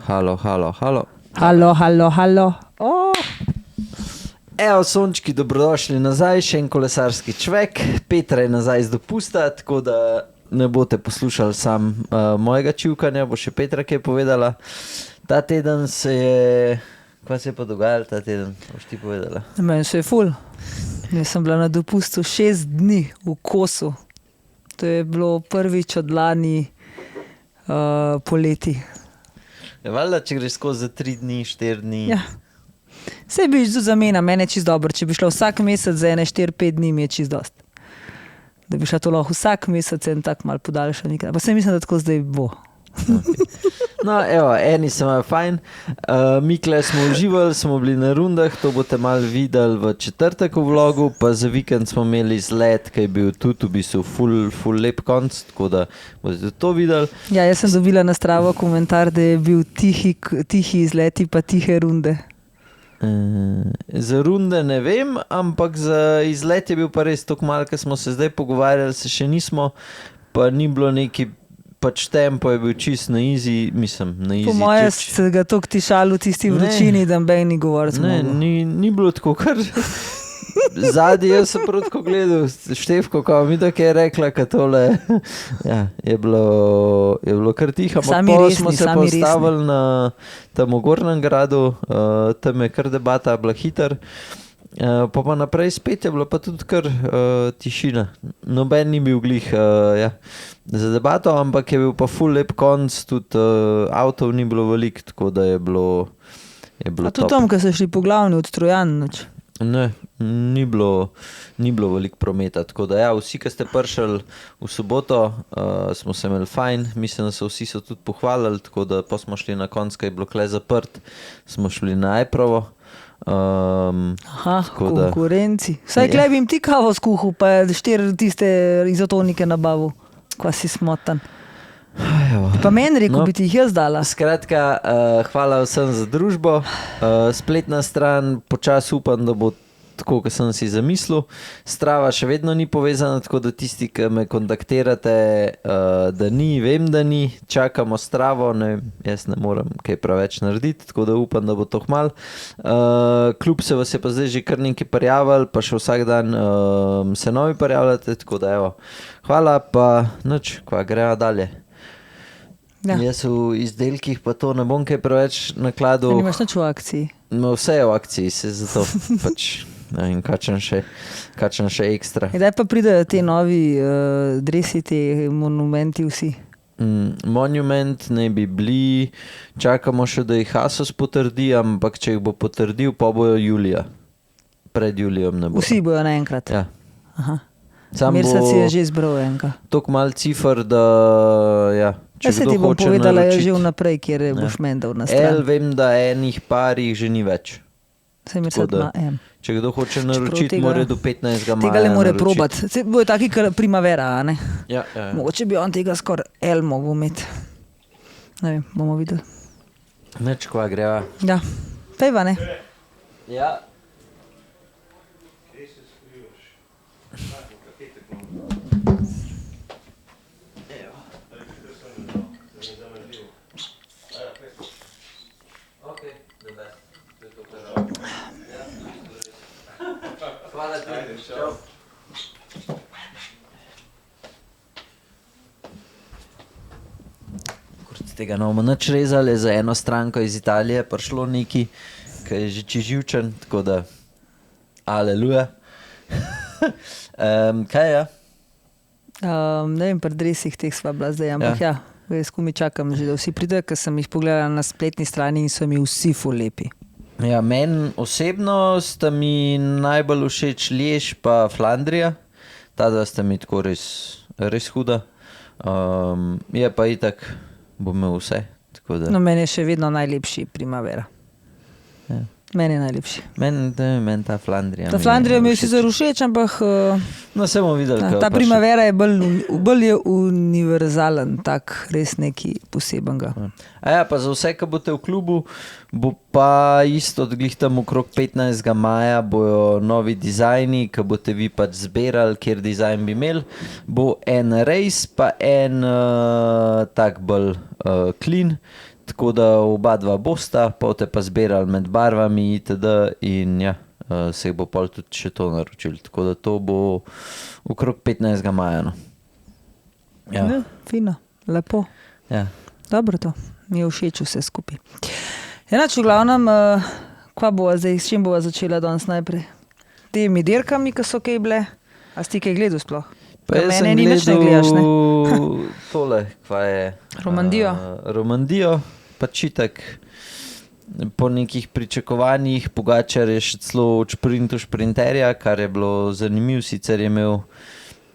Halo. Halo. Oh. Evo, sončki, dobrodošli nazaj, še en kolesarski čvek. Petra je nazaj z dopusta, tako da ne boste poslušali sam mojega čivkanja, bo še Petra kaj povedala. Ta teden se je... Kaj se je pa dogajalo ta teden, boš ti povedala? Meni se je ful. Jaz sem bila na dopustu 6 dni v Kosu. To je bilo prvič od lani poleti. Je valjda, če greš skozi 3 dni, 4 dni. Ja. Saj bi že zamena, meni je čist dobro. Če bi šla vsak mesec za 4-5 dni, mi je čist dost. Da bi šla to lahko vsak mesec en tak mal podaljšan. Pa se mislim, da tako zdaj bo. Okay. No, evo, eni se imajo fajn. Mikle smo uživali, smo bili na rundah, to boste malo videli v četrtek v vlogu, pa za vikend smo imeli izlet, ki je bil tudi v bistvu ful lep konc, tako da boste to videli. Ja, jaz sem dobila na Stravo komentar, da je bil tihi izleti pa tihe runde. Za runde ne vem, ampak za izlet je bil pa res toliko malo, ker smo se zdaj pogovarjali, se še nismo, pa ni bilo neki, pač tempo je bil čist na easy, mislim, na easy. Po moje se ga toliko tišalo v tisti vročini, da ben ni govoril. Ne, ni bilo tako, kar zadnji, jaz sem prav tako gledal Štefko, ko mi tako je rekla, ka tole, ja, je bilo kar tiho, ampak pol smo se postavili na tam v Gornjem gradu, tam je kar debata bila hiter. Pa naprej spet je bilo pa tudi kar tišina. Noben ni bil glih za debato, ampak je bil pa ful lep konc, tudi avtov ni bilo veliko, tako da je bilo A tudi tam, ko so šli po glavni od Trojan noč? Ne, ni bilo veliko prometa, tako da ja, vsi, ki ste prišli v soboto, smo se imeli fajn, mislim, da vsi so tudi pohvalili, tako da pa smo šli na konc, ko je bilo kle zaprt, smo šli na Ajprovo. Konkurenci. Vsaj kle bi jim ti kavo skuhal, pa 4 tiste izotonike nabavil, kva si smotan. Pa meni rekel, bi ti jih jaz dala. Skratka, hvala vsem za družbo. Spletna stran, počas upam, da bo tako, kot sem si zamislil. Strava še vedno ni povezana, tako da tisti, ki me kontaktirate, da ni, vem, da ni. Čakamo Stravo, ne, jaz ne morem kaj preveč narediti, tako da upam, da bo to hmal. Kljub se vas je pa zdaj že kar nekaj prijavili, pa še vsak dan se novi prijavljate, tako da evo. Hvala, pa nič, kva greva dalje. Ja. Jaz v izdelkih pa to ne bom kaj preveč nakladal. Nimaš nič v akciji? No, vse je v akciji, se zato pač ne vem, kačem še ekstra. Kdaj pa pridejo te novi dresi, te monumenti vsi? Monument ne bi bili, čakamo še, da jih Asos potrdi, ampak če jih bo potrdil, pa bojo julija. Pred julijem ne bo. Vsi bojo naenkrat? Ja. Aha. Mirsac si je že izbral enka. Toliko malo cifr, da ja. Jaz se ti bom povedala že vnaprej, kjer boš mendal na stran. Vem, da enih parih že ni več. Se Mirsac ima en. Če kdo hoče naročiti, mora do 15. maja tega le more probati. Bojo taki primavera, a ne? Ja. Mogoče bi on tega skoraj mogel imeti. Ne vem, bomo videli. Neč kva greva. Ja, pejva, ne? Ja. Hvala ti. Čau. Tega ne bomo nič rezali, za eno stranko iz Italije prišlo neki, ki je že čiživčen, tako da aleluja. Kaj je? Ne vem, pri dresih teh sva bila zdaj, ampak ja, jaz mi čakam že, da vsi pridejo, ker sem jih pogledala na spletni strani in so mi vsi ful lepi. Ja, meni osebno sta mi najbolj všeč Liež pa Flandrija. Ta dva sta mi tako res huda. Je pa itak, bom imel vse. Tako da. No, meni je še vedno najlepši primavera. Ja. Meni je najlepši. Meni ta Flandrija. Ta Flandrija mi je sicer všeč, ampak no, se bomo videli. Ta primavera je bolj je univerzalen, tak res neki posebenega. A ja, pa za vse, ki boste v klubu, bo pa isto odglih tam okrog 15. maja bojo novi dizajni, ki boste vi pač zbirali, kjer dizajn bi imeli. Bo en race, pa en tak bolj clean tako da oba dva bosta, potem pa zbirali med barvami itd. In ja, se jih bo pol tudi še to naročil. Tako da to bo okrog 15. maja. No. Ja. Ja, fino, lepo. Ja. Dobro to, mi je všeč vse skupaj. Enač, v glavnem, kva bova zdaj, s čim bova začela danes najprej? Temi dirkami, ki so kaj bile? A si ti kaj gledal sploh? Pa Ker jaz mene sem ni nič ne gledaš, ne? tole, kva je? Romandijo. Romandijo, pač itak. Po nekih pričakovanjih Pogačar je še celo v šprintu šprinterja, kar je bilo zanimivo, sicer je imel,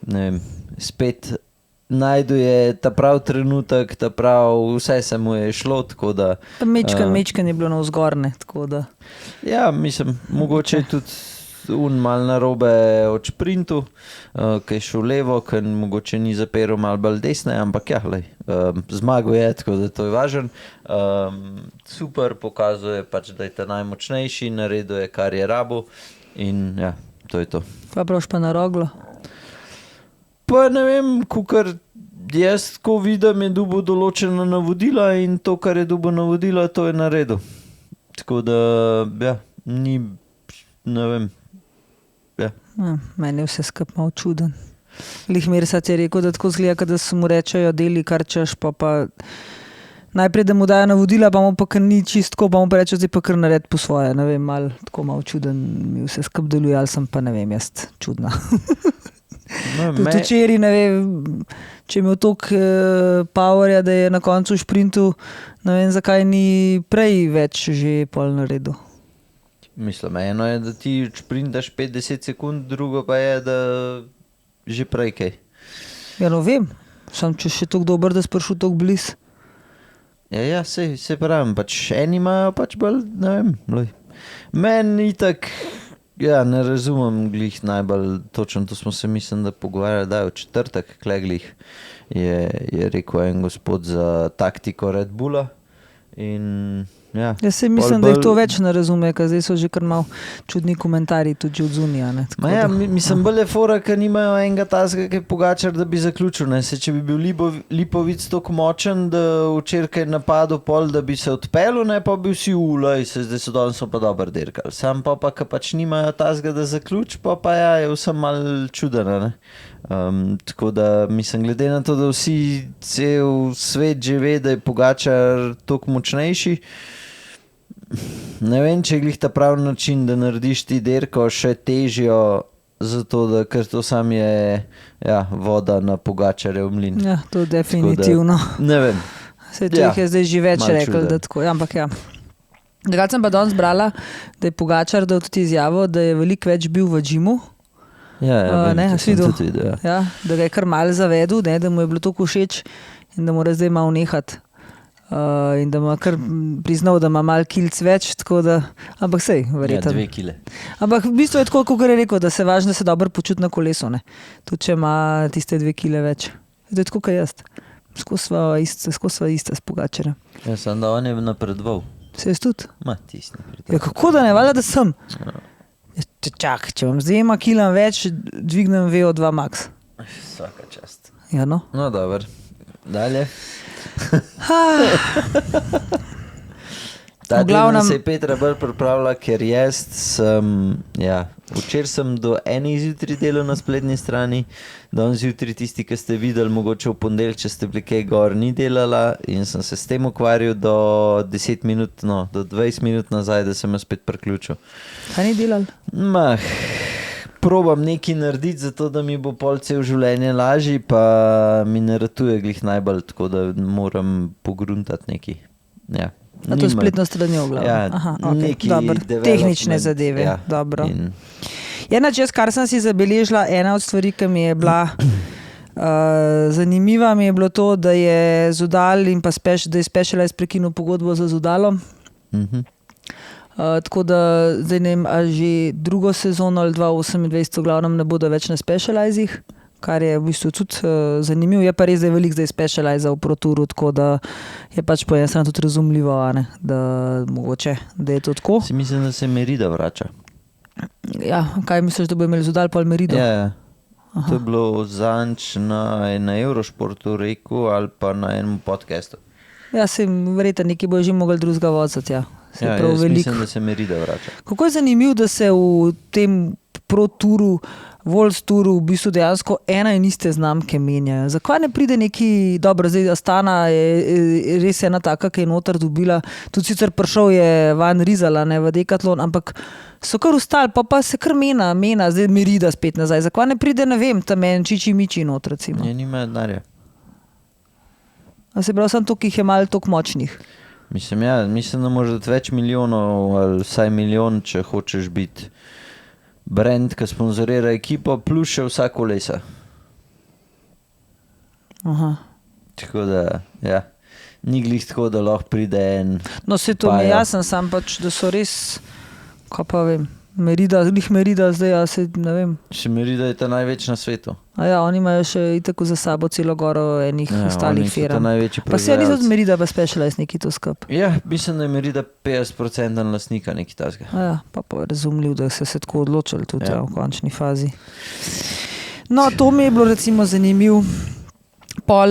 ne vem, spet najdu je ta prav trenutek, ta prav, vse se mu je šlo, tako da... Pa mečkan je bilo navzgorne, tako da... Ja, mislim, mogoče je tudi mal narobe od šprintu, ki je šel levo, ki mogoče ni zaperal malo bolj desne, ampak ja, zmagal je, tako da to je važen. Super, pokazuje pač, da je ta najmočnejši, naredil je, kar je rabo in ja, to je to. Pa praviš pa na roglo? Pa ne vem, kukar jaz ko vidim, je dobil določena navodila in to, kar je dobil navodila, to je naredil. Tako da, ja, ni, ne vem, ja. Meni je vse skup malo čuden. Lihmer sa ti je rekel, da tako zgleda, da se mu rečejo deli, kar češ, pa najprej, da mu dajo navodila, pa mu pa kar ni čistko, pa mu pa reče, zdaj pa kar nared po svoje, ne vem, tako malo čuden mi vse skup deluje, ali sem pa, ne vem, jaz čudna. No, Tudi včeraj, ne vem, če je imel toliko powerja, da je na koncu v šprintu, ne vem, zakaj ni prej več že pol naredil. Mislim, eno je, da ti šprintaš 50 sekund, drugo pa je, da že prej kaj. Ja, no vem, sem če še toliko dober, da si prišel toliko bliz. Ja, se pravim, pač eni imajo pač bolj, ne vem, meni itak, ja, ne razumem glih najbolj točno, to smo se mislim, da pogovarjali, da je v četrtek, kleglih je rekel en gospod za taktiko Red Bulla in ja. Jaz se mislim, da jih to več ne razume, ker zdaj so že kar malo čudni komentarji tudi od zunija. Ja, mislim, bolj je fora, ker nimajo enega tazga, ki je Pogačar, da bi zaključil. Ne? Se, če bi bil Lipovic toliko močen, da včeraj je napadel pol, da bi se odpeljal, ne, pa bi vsi ulej, zdaj so danes pa dobro dirkali. Sam pa, ker pač nimajo tazga, da zaključ, pa ja, je vsem malo čudena. Ne? Tako da mislim, glede na to, da vsi cel svet že ve, da je Pogačar toliko močnejši, ne vem, če je glih ta pravi način, da narediš ti dirko še težjo, zato da, ker to sam je ja, voda na Pogačarjev mlin. Ja, to definitivno. Da, ne vem. Sej to jih je zdaj že več rekel, da tako, ja, ampak ja. Drugače sem pa danes brala, da je Pogačar dal tudi izjavo, da je veliko več bil v džimu. Ja, ne, sem tudi videl, ja. Ja, da ga je kar malo zavedel, ne, da mu je bilo toliko všeč in da mora zdaj malo nehati. In da ima kar priznal, da ima malo kilc več, tako da, ampak sej, verjetno. Ja, 2 kile. Ampak v bistvu je tako, kot je rekel, da se važno, da se dobro počuti na kolesu, ne. Tudi če ima tiste 2 kile več. To je tako, kot jaz. Skozi sva ista s Pogačarjem. Ja, sem da on je napredoval. Se jaz tudi? Ma, tis napredoval. Ja, kako da ne, valjda, da sem. Ja. Čak, če vam z 2 kilama več, dvignem VO2 max. Vsaka čast. Ja, no. No, dobro. Dalje. Ta glavnem se je Petra bolj pripravila, ker jaz sem, ja, včeraj sem do 1 zjutraj delal na spletni strani, danes zjutraj tisti, ki ste videli, mogoče v ponedeljek, če ste bili kaj gor, ni delala in sem se s tem ukvarjal do 10 minut, no, do 20 minut nazaj, da sem jo spet priključil. Kaj ni delal? Probam nekaj narediti, zato da mi bo pol cel življenje lažji, pa mi ne ratuje glih najbolj, tako da moram pogruntati nekaj. Ja. A to spletno stranjo v glavu? Ja, aha, okay. neki development. Tehnične zadeve, ja. Dobro. Jaz, kar sem si zabeležila, ena od stvari, ki mi je bila zanimiva, mi je bilo to, da je Zudal in pa da je Specialized prekinil pogodbo za Zudalom. Tako da zdaj ne vem, ali že drugo sezono ali 2028 v glavnem ne bodo več na Specializih, kar je v bistvu tudi zanimivo. Je pa res, da je veliko zdaj Specializa v Proturu, tako da je pač po eni strani tudi razumljivo, ne? Da mogoče, da je to tako. Si mislim, da se Merida vrača. Ja, kaj misliš, da bo imeli Zudal pol Merido? Ja, to je bilo zanč na Eurošportu rekel ali pa na enem podcastu. Ja, verjetno nekaj bo že mogli drugega voziti, ja. Ja, jaz mislim, da se Merida vrača. Kako je zanimivo, da se v tem pro-turu, World Touru v bistvu dejansko ena in iste znamke menjajo. Zakaj ne pride neki, dobro, zdaj Astana je res ena taka, ki je noter dobila, tudi sicer prišel je Van Rizala, ne, v Decathlon, ampak so kar ostali, pa se kar mena, zdaj Merida spet nazaj. Zakaj ne pride, ne vem, tam en Čiči Miči noter, recimo. Ja, nimajo denarja. A se pravi, samo to, ki jih je malo toliko močnih. Mislim, da moraš dati več milijonov ali vsaj milijon, če hočeš biti brand, ki sponzorira ekipo, plus še vsa kolesa. Aha. Tako da, ja, ni glih tako, da lahko pride en. No, se to mi je jasen, sam pač, da so res, kaj pa vem, Merida, zdaj, ja se ne vem. Še Merida je ta največ na svetu. A ja, oni imajo še itako za sabo celo goro enih ostalih firm. Pa se niso od Merida pa Specialized neki to skup. Ja, mislim, da je Merida 50% lastnika neki tasga. A ja, pa razumljiv, da so se tako odločili tudi v končni fazi. No, to mi je bilo recimo zanimiv. Pol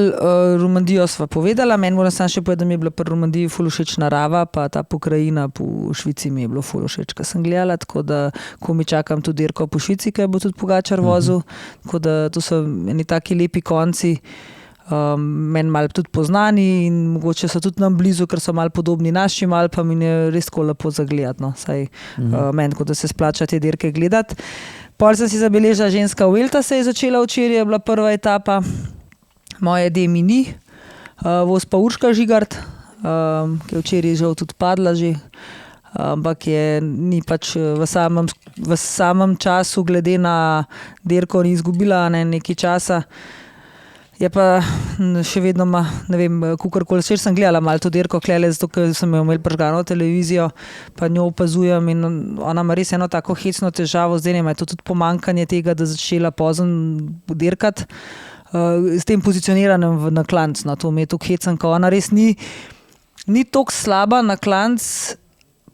Romandijo sva povedala, meni moram sam še povedati, da mi je bila pri Romandiji ful všeč narava, pa ta pokrajina po Švici mi je bilo ful všeč, ko sem gledala, tako da ko mi čakam tudi dirko po Švici, ki bo tudi Pogačar vozil, tako da to so eni taki lepi konci, meni malo tudi poznani in mogoče so tudi nam blizu, ker so malo podobni našim Alpam in je res tako lepo zagledati, no, saj meni, tako da se splača te dirke gledati. Pol sem si zabeležila, ženska Vuelta se je začela včeraj, je bila prva etapa. Moje Demi ni, voz pa Urška Žigart, ki je včeraj žal tudi padla že, ampak ni pač v samem času glede na dirko ni izgubila nekaj časa. Je pa še vedno ne vem, kakorkoli, še sem gledala malo to dirko klele, zato ker sem jo imel prižgano televizijo, pa njo opazujem in ona ima res eno tako hecno težavo, zdaj ima to tudi pomankanje tega, da začela pozno dirkati. S tem pozicioniranjem na klanc, no, to mi je tako hecen, ko ona res ni toliko slaba na klanc,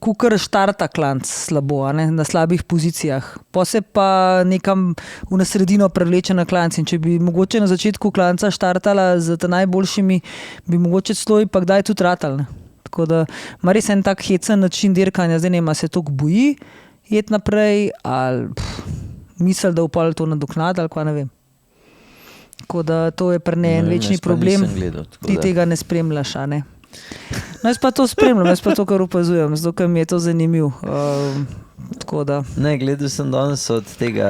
kakor štarta klanc slabo, ne, na slabih pozicijah. Po se pa nekam v sredino prevleče na klanc in če bi mogoče na začetku klanca štartala z najboljšimi, bi mogoče celo pa kdaj tudi ratal. Ne. Tako da ima res en tak hecen način dirkanja, zdaj nema se toliko boji jet naprej ali misel, da upal to nadoknad ali kva ne vem. Tako da to je pri ne en večni problem, ti tega ne spremljaš, a ne. No, jaz pa to spremljam, jaz pa to kar opazujem, zato ker mi je to zanimiv. Tako da. Ne, gledal sem danes od tega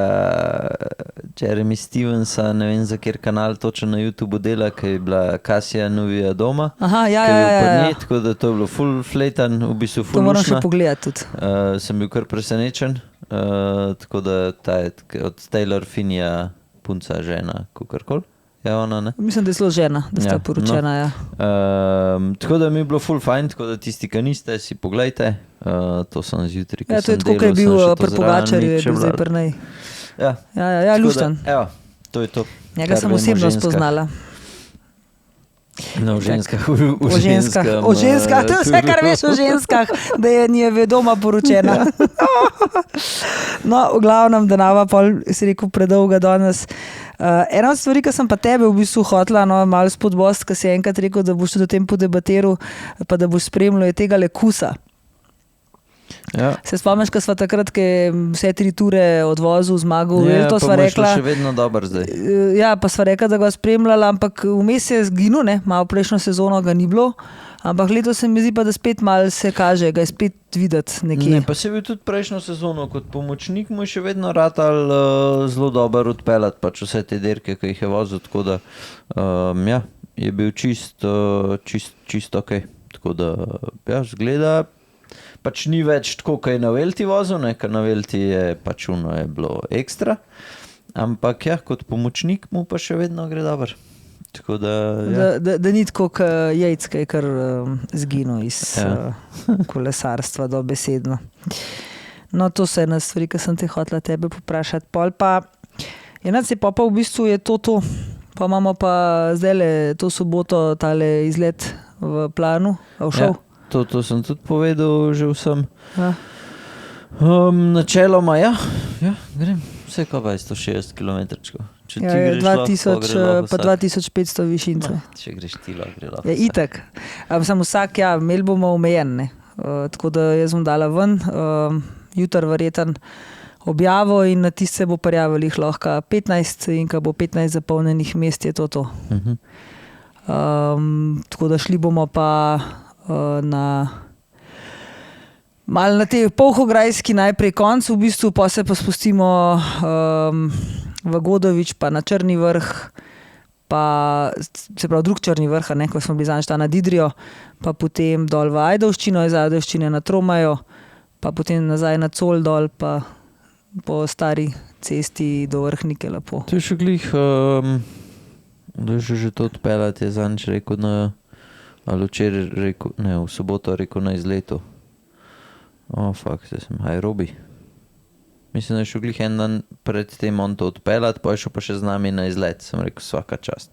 Jeremy Stevensa, ne vem za kjer kanal točno na YouTube dela, ki je bila Kasija Novija doma. Aha, ja. Tako da to je bilo full fletan, v bistvu full lušna. To moram še pogledati tudi. Sem bil kar presenečen, tako da ta je od Taylor Finneyja punca, žena, kakorkoli. Ja, ona, ne? Mislim, da je zelo žena, da sta poročena, no. Ja. Tako da mi je bilo full fajn, tako da tisti, ki niste, si poglejte. To sem zjutraj, ja, to je tako, kaj je bil pri Pogačarju, je bil zdaj pri nej. Ja, luštan. Evo, to je to. Njega sem osebno spoznala. No, v ženskah. O ženskah, to je vse, kar veš o ženskah, da je njeve doma poročena. No, v glavnem, da nava pol, si rekel, predolga danes. Ena od stvari, ki sem pa tebe v bistvu hotla, no, malo spodbost, ki si enkrat rekel, da boš tudi o tem podebatiral, pa da boš spremljal, je tega Kusa. Ja. Se spomniš, ko sva takrat, ki vse 3 ture odvozil, zmagal, to sva rekla. Ja, pa še vedno dober zdaj. Ja, pa sva rekla, da ga spremljala, ampak vmes je zginil, ne, malo prejšnjo sezono ga ni bilo, ampak letos se mi zdi pa, da spet malo se kaže, ga je spet videti nekje. Ne, pa se je bil tudi prejšnjo sezono kot pomočnik, mu je še vedno ratal zelo dober odpeljati pač vse te dirke, ki jih je vozil, tako da ja, je bil čist ok. Tako da, ja, zgleda, pač ni več tako, kaj je na Velti vozil, ne, ker na Velti je pač je bilo ekstra, ampak ja, kot pomočnik mu pa še vedno gre dober. Tako da, ja. Da ni tako, kot Jejc, ki je kar zginil iz kolesarstva dobesedno. No, to so ena stvari, ki sem te hotela tebe poprašati. Pol pa, v bistvu je to. Pa imamo pa zdajle to soboto tale izlet v planu, a všel? Ja. To sem tudi povedal že vsem. Načeloma, ja, grem. Vse ko pa je 160 km. Če ti Ja, je greš lahko, 2000, gre lahko pa vsak. 2500 višince. Če greš ti lahko, gre lahko Ja, vsak. itak. Samo vsak, ja, imeli bomo omejen. Ne? Tako da jaz bom dala ven, jutri verjeten objavo in na tiste bo prijavil jih lahko 15 in ko bo 15 zapolnjenih mest, je to. Tako da šli bomo pa malo na te Polhograjski najprej konc, v bistvu pa se pa spustimo v Godovič, pa na Črni vrh, pa se pravi drug Črni vrh, ne, ko smo bili zadnjič na Didrijo, pa potem dol v Ajdovščino, iz Ajdovščine na Tromajo, pa potem nazaj na Col dol, pa po stari cesti do Vrhnike lepo. To je še glih, da je že to odpeljati, je zadnjič rekel ali včeraj rekel, ne, v soboto rekel na izletu. Zdaj sem aerobi. Mislim, da je šel glih en dan pred tem on to odpeljati, pa je šel pa še z nami na izlet. Sem rekel, svaka čast.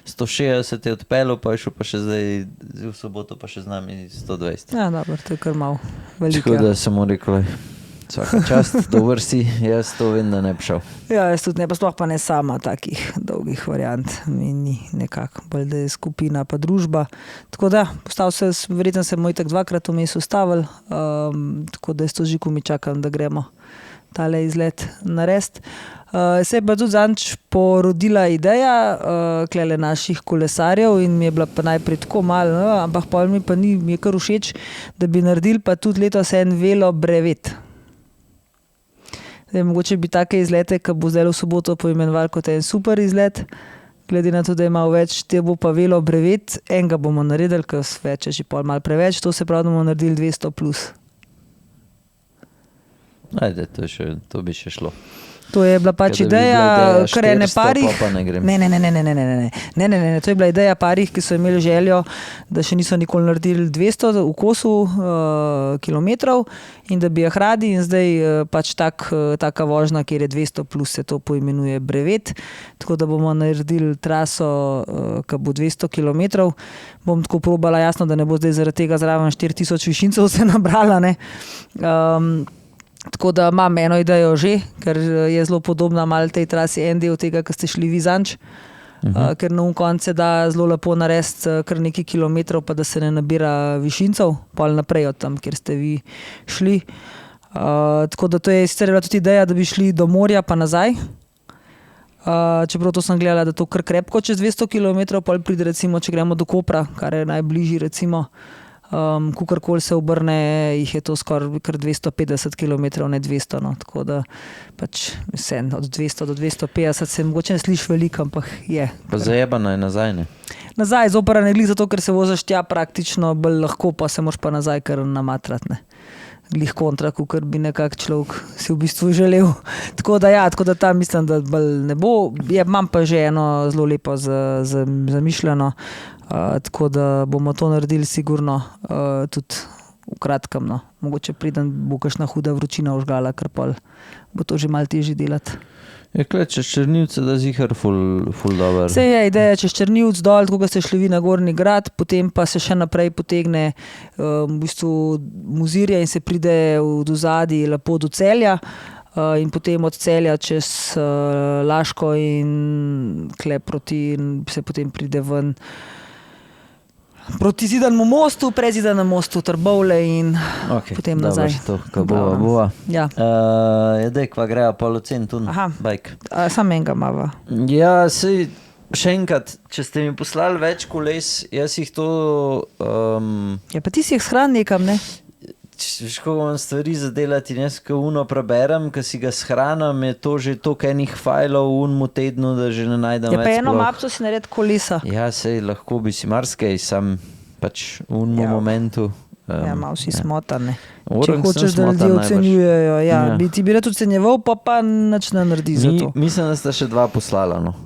160 je odpeljal, pa je šel pa še zdaj v soboto pa še z nami 120. Ja, dobro, to je kar malo veliko. Tako da sem mu rekel, svaka čast, dober si, jaz to vem, da ne bi šel. Ja, jaz tudi ne, pa sploh pa ne sama takih dolgih variant. Mi ni nekako, bolj da je skupina pa družba. Tako da, verjetno se moj tak dvakrat vmes ustavil, tako da jaz to že mi čakam, da gremo tale izlet narediti. Se je pa tudi zadnjič porodila ideja klele naših kolesarjev in mi je bila pa najprej tako malo, ampak pol mi pa ni, mi je kar všeč, da bi naredili pa tudi letos en velo brevet. Zdaj, mogoče bi take izlete, ki bo zdaj v soboto poimenoval kot en super izlet, glede na to, da je malo več, te bo pa velo brevet, enega bomo naredili, ker več je že pol malo preveč, to se pravi, da bomo naredili 200 plus. Ajde, to bi še šlo. To je bila pač ideja, kar ene parih. Ne, to je bila ideja parih, ki so imeli željo, da še niso nikoli naredili 200 v kosu kilometrov in da bi jih radi in zdaj pač taka vožnja, kjer je 200 plus, se to poimenuje brevet, tako da bomo naredili traso, ki bo 200 kilometrov. Bom tako probala, jasno, da ne bo zdaj zaradi tega zraven 4000 višincev se nabrala, ne. Tako da imam eno idejo že, ker je zelo podobna malo tej trasi, en del tega, ki ste šli vi zadnjič, ker na koncu se da zelo lepo narediti kar nekaj kilometrov, pa da se ne nabira višincev, pol naprej od tam, kjer ste vi šli. Tako da to je sicer bila tudi ideja, da bi šli do morja pa nazaj. Čeprav to sem gledala, da to kar krepko čez 200 kilometrov, pol pride recimo, če gremo do Kopra, kar je najbližji recimo, kukorkoli se obrne, jih je to skoraj kar 250 km, ne 200, no. Tako da pač vsem od 200 do 250 se mogoče ne sliši veliko, ampak je. Pa zajebano je nazaj, ne? Nazaj zopra ne glih zato, ker se voziš tja praktično bolj lahko, pa se moraš pa nazaj kar namatrat, ne. Glih kontra, kakor bi nekak človek si v bistvu želel. Tako da tam mislim, da bolj ne bo. Imam pa že eno zelo lepo zamišljeno, tako da bomo to naredili sigurno tudi v kratkem, no. Mogoče preden bo kakšna huda vročina užgala, ker pol bo to že malo težje delati. Je čez Črnivce, da zihar ful dober. Saj je ideja čez Črnivc dol, tako da ste šli vi na Gornji grad, potem pa se še naprej potegne v bistvu Mozirje in se pride do zadaj lepo do Celja in potem od Celja čez Laško in kle proti se potem pride ven proti Zidanemu mostu, prezidanemu mostu Trbovlje in potem nazaj. To, ko bova. Ja. Dej, kva greja polocen tun, bajk. Sam enega mava. Ja, sej, še enkrat, če ste mi poslali več koles, jaz jih to... Ja, pa ti si jih shranil nekam, ne? Veš, ko imam stvari za delati in jaz ko uno preberem, ko si ga shranim, je to že toliko enih fajlov v unmu tednu, da že ne najdem več. Ja, pa eno mapco si narediti kolesa. Ja, sej, lahko bi si marsikaj, sam pač v unmu momentu. Ja, malo si smotan, ne. Če hočeš, da ljudje ocenjujejo. Ja, ti bi rad ocenjeval, pa nič ne naredi za to. Mislim, da sta še dva poslala, no.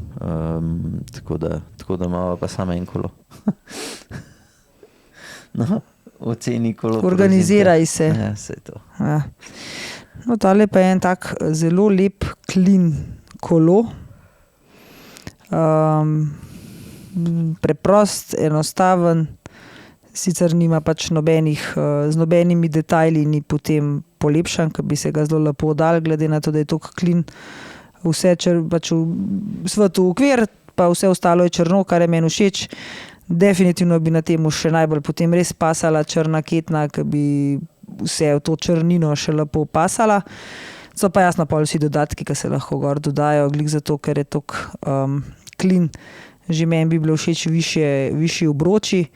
Tako da imamo pa samo en kolo. No. Oceni kolo. Organiziraj se. Ja, sej to. Ja. No, tale pa je en tak zelo lep clean kolo. Preprost, enostaven, sicer nima pač z nobenimi detajli, ni potem polepšan, ki bi se ga zelo lepo dal, glede na to, da je to klin. Vse pač v svetu okvir, pa vse ostalo je črno, kar je meni všeč. Definitivno bi na temu še najbolj potem res pasala črna ketna, ki bi vse v to črnino še lepo pasala. So pa jasno pa vsi dodatki, ki se lahko gor dodajo, glih zato, ker je tok klin. Že meni bi bilo všeč višji obroči,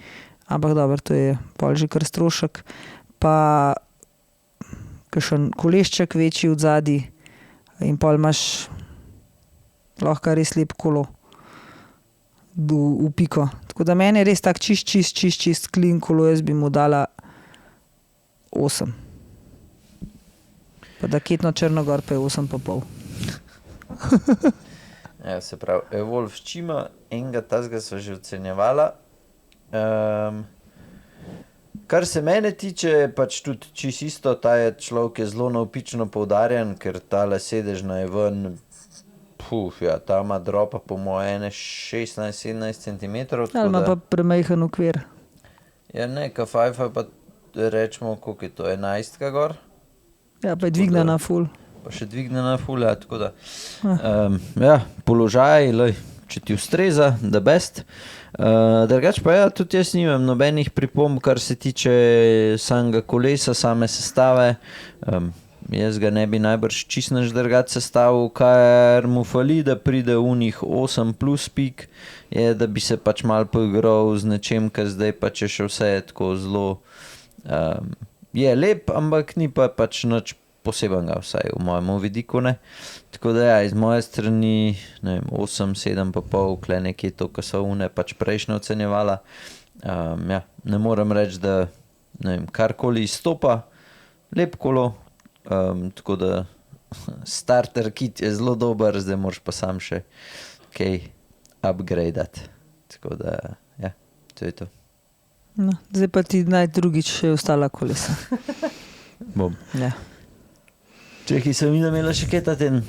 ampak dobro, to je pol že kar strošek. Pa kakšen kolešček večji od zadaj in pol imaš lahko res lep kolo v piko. Tako da meni je res tak čist klin kolo, jaz bi mu dala 8. Pa da ketno črnogor pa je 8,5. Ja, se pravi, Evolv Čima, enega tazga sva že ocenjevala. Kar se mene tiče, pač tudi čisto isto, ta je človek je zelo navpično poudarjen, ker tale sedežna je ven, ja, ta ima dropa po moje 16-17 cm. Ali ima pa premajhen okvir. Ja, ne, kafajfa pa rečemo, koliko je to, 11 gor. Ja, pa je dvignjena ful. Pa še dvignjena ful, ja, tako da. Ja, položaj, če ti ustreza, the best. Drugač pa ja, tudi jaz nimam nobenih pripomb, kar se tiče samega kolesa, same sestave. Jaz ga ne bi najbrž čisto nič drugače sestavil, kar mu fali, da pride v njih 8 plus pik, je, da bi se pač malo poigral z nečem, ker zdaj pač je še vse tako zelo je lep, ampak ni pa pač nič posebenega, vsaj v mojem vidiku, ne. Tako da ja, iz moje strani, ne vem, 8, 7,5, kle nekje to, ko so une pač prejšnje ocenjevala. Ja, ne morem reči, da ne vem, karkoli izstopa, lep kolo, tako da starter kit je zelo dober, zdaj moraš pa sam še kaj upgradeati. Tako da, ja, to je to. No, zdaj pa ti drugič še ostala kolesa. Bom. Ja. Čekaj, sem imela še kaj ta teden?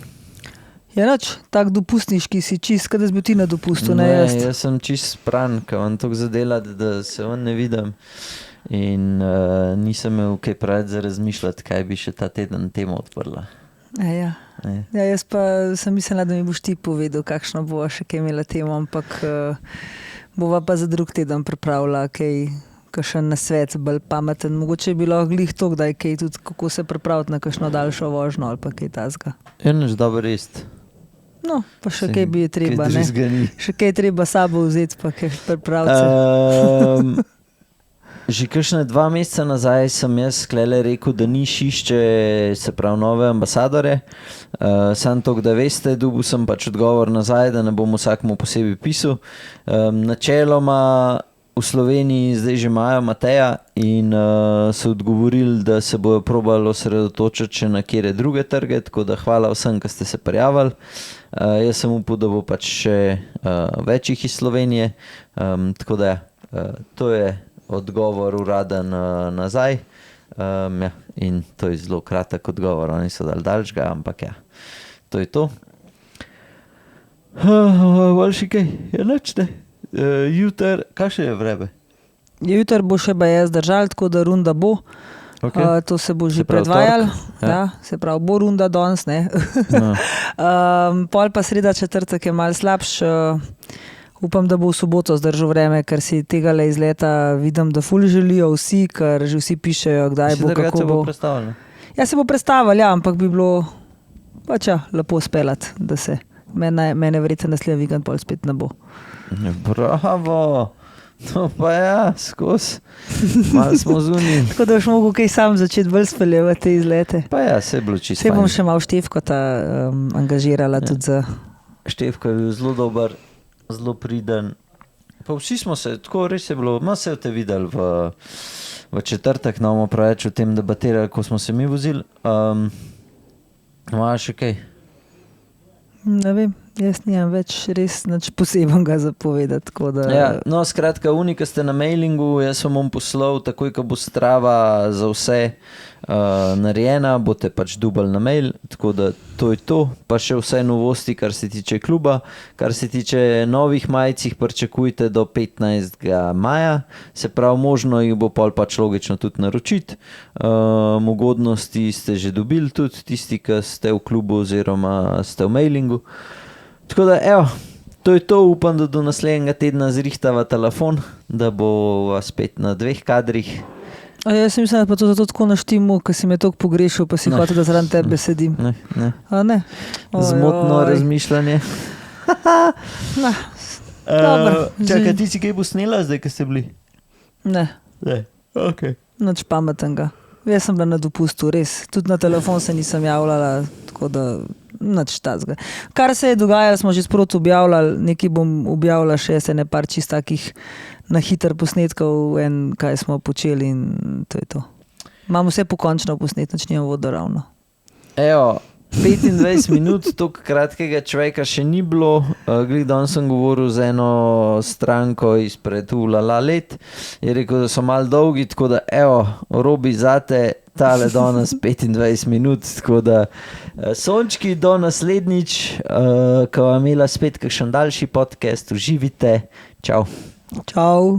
Ja, nič, tak dopustniški si čist, kada si bil ti na dopustu, ne jaz. Ne, jaz sem čist spran, ker imam toliko za delati, da se on ne vidim. In nisem imel kaj pravi za razmišljati, kaj bi še ta teden temo odprla. Ja. Ja, jaz pa sem mislila, da mi boš ti povedal, kakšno bova še kaj imela temo, ampak bova pa za drug teden pripravila kakšen nasvet, bolj pameten. Mogoče bi lahko glih to, kdaj kaj tudi, kako se pripraviti na kakšno daljšo vožnjo ali pa kaj tazga. Ja, nič dobro jest. No, pa še kaj bi je treba, ne? Še kaj treba sabo vzeti, pa kaj pripraviti. Že kakšne 2 meseca nazaj sem jaz sklele rekel, da ni šišče, se pravi, nove ambasadore. Sam to, da veste, dobil sem pač odgovor nazaj, da ne bom vsakmu posebej pisal. Načeloma v Sloveniji zdaj že imajo Mateja in so odgovorili, da se bojo probali osredotočiti še na kjere druge trge, tako da hvala vsem, ki ste se prijavili. Jaz sem upal, da bo pač še večjih iz Slovenije, tako da to je odgovor uraden nazaj. Ja, in to je zelo kratek odgovor, oni so dali daljšega, ampak ja, to je to. Bolj še kaj, je nič, ne? Jutr, kaj še je vreme? Jutr bo še ba jaz držal, tako da runda bo. Okay. To se bo že predvajalo. Ja, se pravi, bo runda danes, ne. No. Pol pa sreda četrtek je malo slabš. Upam, da bo v soboto zdržal vreme, ker si tega iz leta vidim, da ful želijo vsi, ker že vsi pišejo, kdaj bo, kako bo. Se bo predstavljeno? Ja, se bo predstavljalo, ja, ampak bi bilo pač ja, lepo speljati, da se mene verjetno naslednji vikend pol spet ne bo. Bravo! No pa ja, skozi. Malo smo zunili. Tako da boš mogel kaj sam začeti bolj speljevati te izlete. Pa ja, se je bilo čisto fajn. Se bom še malo Štefko angažirala tudi za... Štefko je bil zelo dober, zelo priden. Pa vsi smo se, tako res je bilo, malo se te videli v četrtek, no bomo preveč o tem debatirali, ko smo se mi vozili. Imaš še kaj? Ne vem, Jaz nimam več res nič posebenega za povedati. Ja, no, skratka, unika ste na mailingu, jaz vam bom poslal, takoj, ko bo Strava za vse narejena, boste pač dubali na mail, tako da to je to. Pa še vse novosti, kar se tiče kluba. Kar se tiče novih majic, jih pričakujte do 15. maja, se pravi, možno jih bo pol pač logično tudi naročiti. Ugodnosti ste že dobili tudi tisti, ki ste v klubu oziroma ste v mailingu. Tako da, evo, to je to. Upam, da do naslednjega tedna zrihtava telefon, da bo spet na 2 kadrih. Jaz mislim, da pa to zato tako naštimo, ker si me toliko pogrešal, pa si hotel, da zraven tebe sedim. Ne. Ne? Zmotno razmišljanje. Čakaj, ti si kaj bo snela zdaj, ko ste bili? Ne. Ok. Nič pametnega. Jaz sem bila na dopustu, res. Tudi na telefon se nisem javljala, tako da nič tazga. Kar se je dogajalo, smo že sproti objavljali, nekaj bom objavila še, se ne par čist takih na hiter posnetkov, kaj smo počeli in to je to. Imam vse pokončno posnet, nič nimam vodoravno. Evo, 25 minut, toliko kratkega človeka še ni bilo. Glih danes sem govoril z eno stranko izpred Ulala let. Je rekel, da so malo dolgi, tako da evo, Robi zate, tale danes 25 minut, tako da sončki, do naslednjič, ko vam imela spet kakšen daljši podcast, uživite. Čau. Čau.